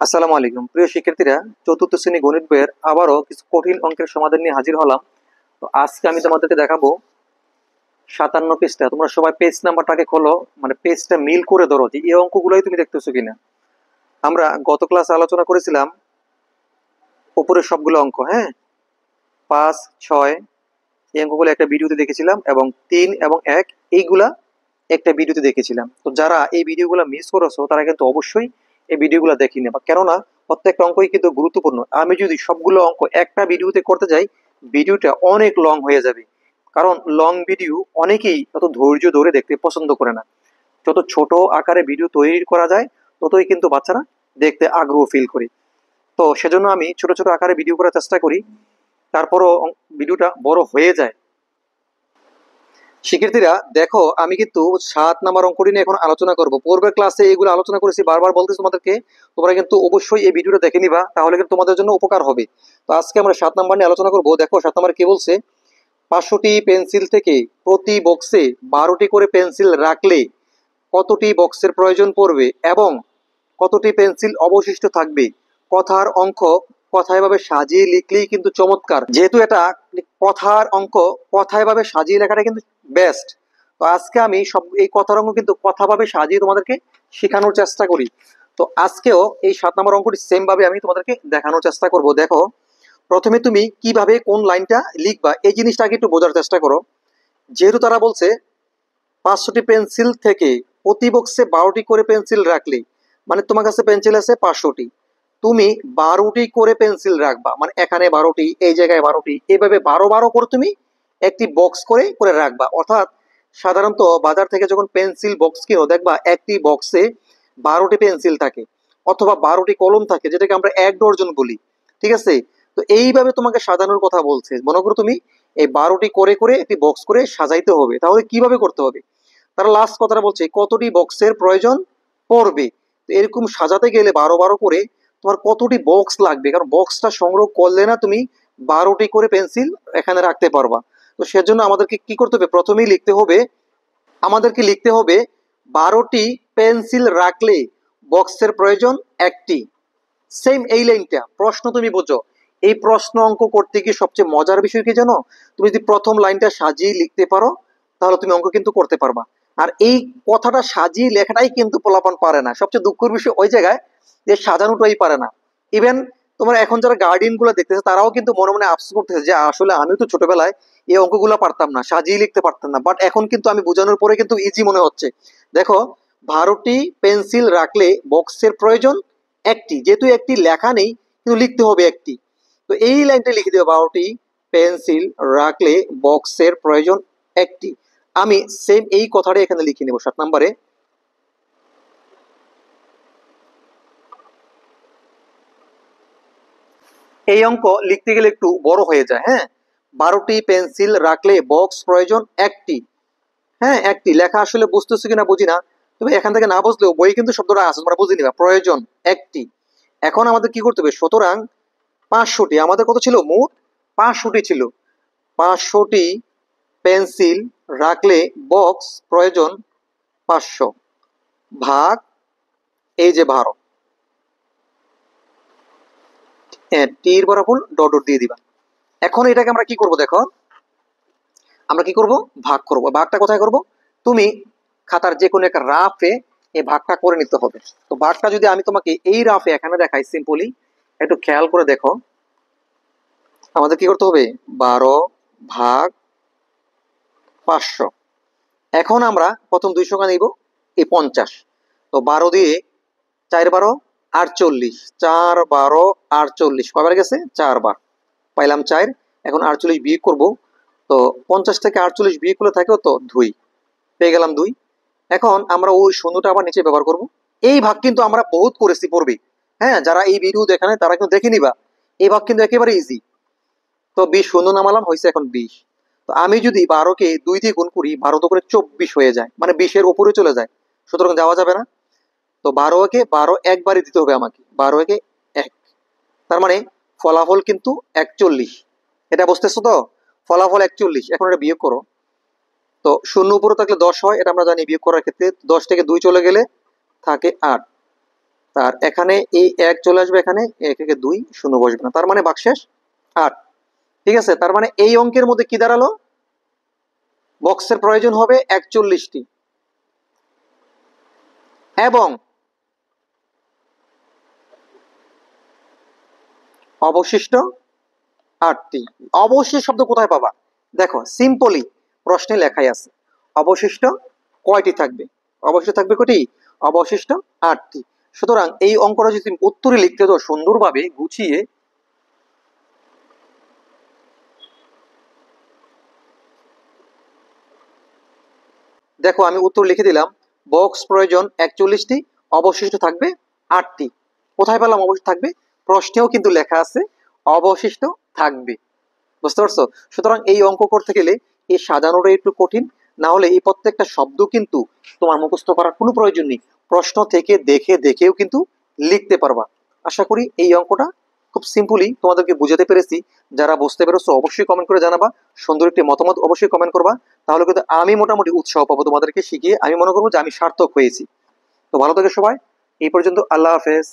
আসসালামু আলাইকুম প্রিয় শিক্ষার্থীরা, চতুর্থ শ্রেণী গণিত বইয়ের আবারও কিছু কঠিন অঙ্কের সমাধান নিয়ে হাজির হলাম। তো আজকে আমি তোমাদেরকে দেখাবো 57 পৃষ্ঠা। তোমরা সবাই পেজ নাম্বারটাকে খোলো, মানে পেজটা মিল করে ধরো যে এই অঙ্কগুলোই তুমি দেখতেছো কিনা। আমরা গত ক্লাসে আলোচনা করেছিলাম উপরের সবগুলো অঙ্ক, হ্যাঁ, 5, 6 এই অঙ্কগুলো একটা ভিডিওতে দেখেছিলাম, এবং 3 এবং 1 এইগুলা একটা ভিডিওতে দেখেছিলাম। তো যারা এই ভিডিওগুলো মিস করেছো তারা কিন্তু অবশ্যই এই ভিডিওগুলো দেখে নেবা, কেননা প্রত্যেকটা অঙ্কই কিন্তু গুরুত্বপূর্ণ। আমি যদি সবগুলো অঙ্ক একটা ভিডিওতে করতে যাই, ভিডিওটা অনেক লং হয়ে যাবে, কারণ লং ভিডিও অনেকেই অত ধৈর্য ধরে দেখতে পছন্দ করে না। যত ছোট আকারে ভিডিও তৈরি করা যায় ততই কিন্তু বাচ্চারা দেখতে আগ্রহ ফিল করে। তো সেজন্য আমি ছোট ছোট আকারে ভিডিও করার চেষ্টা করি, তারপরও ভিডিওটা বড় হয়ে যায়। শিক্ষার্থীরা দেখো, আমি কিন্তু 7 নাম্বার অঙ্কটি নিয়ে এখন আলোচনা করব। পূর্বের ক্লাসে এগুলো আলোচনা করেছি, বারবার বলতেছি তোমাদেরকে, তোমরা কিন্তু অবশ্যই এই ভিডিওটা দেখে নিবা, তাহলে কিন্তু তোমাদের জন্য উপকার হবে। তো আজকে আমরা 7 নাম্বার নিয়ে আলোচনা করব। দেখো 7 নাম্বার কি বলছে, 500টি পেন্সিল থেকে প্রতি বক্সে 12টি করে পেন্সিল রাখলে কতটি বক্সের প্রয়োজন পড়বে এবং কতটি পেন্সিল অবশিষ্ট থাকবে। কথার অঙ্ক কথায় ভাবে সাজিয়ে লিখলেই কিন্তু চমৎকার। যেহেতু এটা কথার অঙ্ক, কথায় ভাবে সাজিয়ে লেখাটা কিন্তু বেস্ট। তো আজকে আমি সব এই কথার অঙ্ক কিন্তু কথাভাবে সাজিয়ে তোমাদেরকে শেখানোর চেষ্টা করি। তো আজকেও এই 7 নম্বর অঙ্কটি সেম ভাবে আমি তোমাদেরকে দেখানোর চেষ্টা করব। দেখো, প্রথমে তুমি কিভাবে কোন লাইনটা লিখবা এই জিনিসটাকে একটু বোঝার চেষ্টা করো। যেহেতু তারা বলছে 500টি পেন্সিল থেকে প্রতি বক্সে 12টি করে পেন্সিল রাখলে, মানে তোমার কাছে পেন্সিল আছে 500টি, তুমি 12টি করে পেন্সিল রাখবা, মানে এখানে 12টি, এই জায়গায় 12টি, এইভাবে 12 করে তুমি একটি বক্স করে করে রাখবা। অর্থাৎ সাধারণত বাজার থেকে যখন পেন্সিল বক্স কিনো, দেখবা একটি বক্সে 12টি পেন্সিল থাকে অথবা 12টি কলম থাকে, যেটাকে আমরা 1 ডজন বলি। ঠিক আছে? তো এইভাবে তোমাকে সাজানোর কথা বলছে। মনে করো তুমি এই 12টি করে করে একটি বক্স করে সাজাইতে হবে, তাহলে কিভাবে করতে হবে? তারা লাস্ট কথাটা বলছে কতটি বক্সের প্রয়োজন পড়বে। তো এরকম সাজাতে গেলে 12 করে তোমার কতটি বক্স লাগবে, কারণ বক্সটা সংগ্রহ করলে না তুমি 12টি করে পেন্সিল এখানে রাখতে পারবা। তো সেজন্য আমাদেরকে কি করতে হবে, প্রথমেই লিখতে হবে 12টি পেন্সিল রাখলে বক্সের প্রয়োজন একটি। সেম এই লাইনটা প্রশ্ন তুমি বোঝো। এই প্রশ্ন অঙ্ক করতে গিয়ে সবচেয়ে মজার বিষয় কি জানো, তুমি যদি প্রথম লাইনটা সাজিয়ে লিখতে পারো তাহলে তুমি অঙ্ক কিন্তু করতে পারবা। আর এই কথাটা সাজিয়ে লেখাটাই কিন্তু পোলাপান পারে না। সবচেয়ে দুঃখের বিষয় ওই জায়গায় যে সাজানোটাই পারে না। ইভেন তোমার এখন যারা গার্ডিয়ান গুলো দেখতেছে তারাও কিন্তু মনে মনে আফসোস করতেছে যে আসলে আমিও তো ছোটবেলায় এই অঙ্কগুলো পারতাম না, সাজিয়ে লিখতে পারতাম না, বাট এখন কিন্তু আমি বোঝানোর পরে কিন্তু ইজি মনে হচ্ছে। দেখো, 12টি পেন্সিল রাখলে বক্সের প্রয়োজন একটি, যেহেতু একটি লেখা নেই কিন্তু লিখতে হবে একটি। তো এই লাইনটা লিখে দেবো, 12টি পেন্সিল রাখলে বক্সের প্রয়োজন একটি। আমি সেম এই কথাটা এখানে লিখে নেব 7 নম্বরে। এই অঙ্ক লিখতে গেলে একটু বড় হয়ে যায়, হ্যাঁ। 12টি পেন্সিল রাখলে বক্স প্রয়োজন একটি। হ্যাঁ, একটি লেখা আসলে বুঝতেছো কিনা বুঝি না, তবে এখান থেকে না বুঝলেও বই কিন্তু শব্দটা আছে, তোমরা বুঝে নিবা, প্রয়োজন একটি। এখন আমাদের কি করতে হবে, সুতরাং 500টি, আমাদের কত ছিল মোট, 500টি ছিল। 500টি পেন্সিল রাখলে বক্স প্রয়োজন 500 ভাগ এই যে 12, টির বরাবর ডট ডট দিয়ে দিবা। এখন এটাকে আমরা কি করব, দেখো আমরা কি করব, ভাগ করব। ভাগটা কোথায় করব, তুমি খাতার যে কোনো একটা রাফে এই ভাগটা করে নিতে হবে। তো ভাগটা যদি আমি তোমাকে এই রাফে এখানে দেখাই সিম্পলি, একটু খেয়াল করে দেখো, আমাদের কি করতে হবে, 12 ভাগ 500। এখন আমরা প্রথম 2 সংখ্যা নিব, এই 50। তো 12 দিয়ে 4 12 48, 4 12 48, কয়বার গেছে, 4 বার, পাইলাম 4। এখন 48 বিয়োগ করব, তো 50 থেকে 48 বিয়োগ করলে থাকে তো 2, পেয়ে গেলাম 2। এখন আমরা ওই শূন্যটা আবার নিচে ব্যবহার করব। এই ভাগ কিন্তু আমরা বহুত করেছি পূর্বে, হ্যাঁ, যারা এই ভিডিও দেখে নাই তারা কিন্তু দেখে নিবা, এই ভাগ কিন্তু একেবারে ইজি। তো 20 শূন্য নামালাম, হয়েছে এখন 20। তো আমি যদি 12কে 2 দিয়ে গুণ করি, 12 তো করে 24 হয়ে যায়, মানে 20-এর উপরে চলে যায়, সুতরাং যাওয়া যাবে না। তো 12কে 12 একবারই দিতে হবে আমাকে, 12কে 1, তার মানে ফলাফল কিন্তু 41। এটা বুঝতেছো তো, ফলাফল 41। এখন এটা বিয়োগ করো, তো শূন্য উপরে থাকলে 10 হয়, এটা আমরা জানি বিয়োগ করার ক্ষেত্রে। 10 থেকে 2 চলে গেলে থাকে 8, তার এখানে এই 1 চলে আসবে, এখানে 1 একে 2 শূন্য বসবে না, তার মানে ভাগশেষ 8। ঠিক আছে, তার মানে এই অঙ্কের মধ্যে কি দাঁড়ালো, বক্সের প্রয়োজন হবে 41টি এবং অবশিষ্ট 8টি। অবশিষ্ট শব্দ কোথায় পাবা, দেখো সিম্পলি প্রশ্নে লেখাই আছে অবশিষ্ট কয়টি থাকবে, অবশিষ্ট থাকবে কয়টি, অবশিষ্ট 8টি। সুতরাং এই অঙ্কটা যদি তুমি উত্তরে লিখতে দাও সুন্দরভাবে গুছিয়ে, দেখো আমি উত্তর লিখে দিলাম, বক্স প্রয়োজন 41টি, অবশিষ্ট থাকবে 8টি। কোথায় পেলাম অবশিষ্ট থাকবে, প্রশ্নেও কিন্তু লেখা আছে অবশিষ্ট থাকবে। বুঝতে পারছো? সুতরাং এই অঙ্ক করতে গেলে এই সাজানোটা একটু কঠিন, না হলে এই প্রত্যেকটা শব্দ কিন্তু তোমার মুখস্থ করার কোনো প্রয়োজন নেই, প্রশ্ন থেকে দেখে দেখেও কিন্তু লিখতে পারবা। আশা করি এই অঙ্কটা খুব সিম্পলি তোমাদেরকে বুঝাতে পেরেছি। যারা বুঝতে পেরেছো অবশ্যই কমেন্ট করে জানাবা, সুন্দর একটি মতামত অবশ্যই কমেন্ট করবা, তাহলে কিন্তু আমি মোটামুটি উৎসাহ পাবো তোমাদেরকে শিখিয়ে। আমি মনে করবো যে আমি সার্থক হয়েছি। তো ভালো থেকে সবাই, এই পর্যন্ত, আল্লাহ হাফেজ।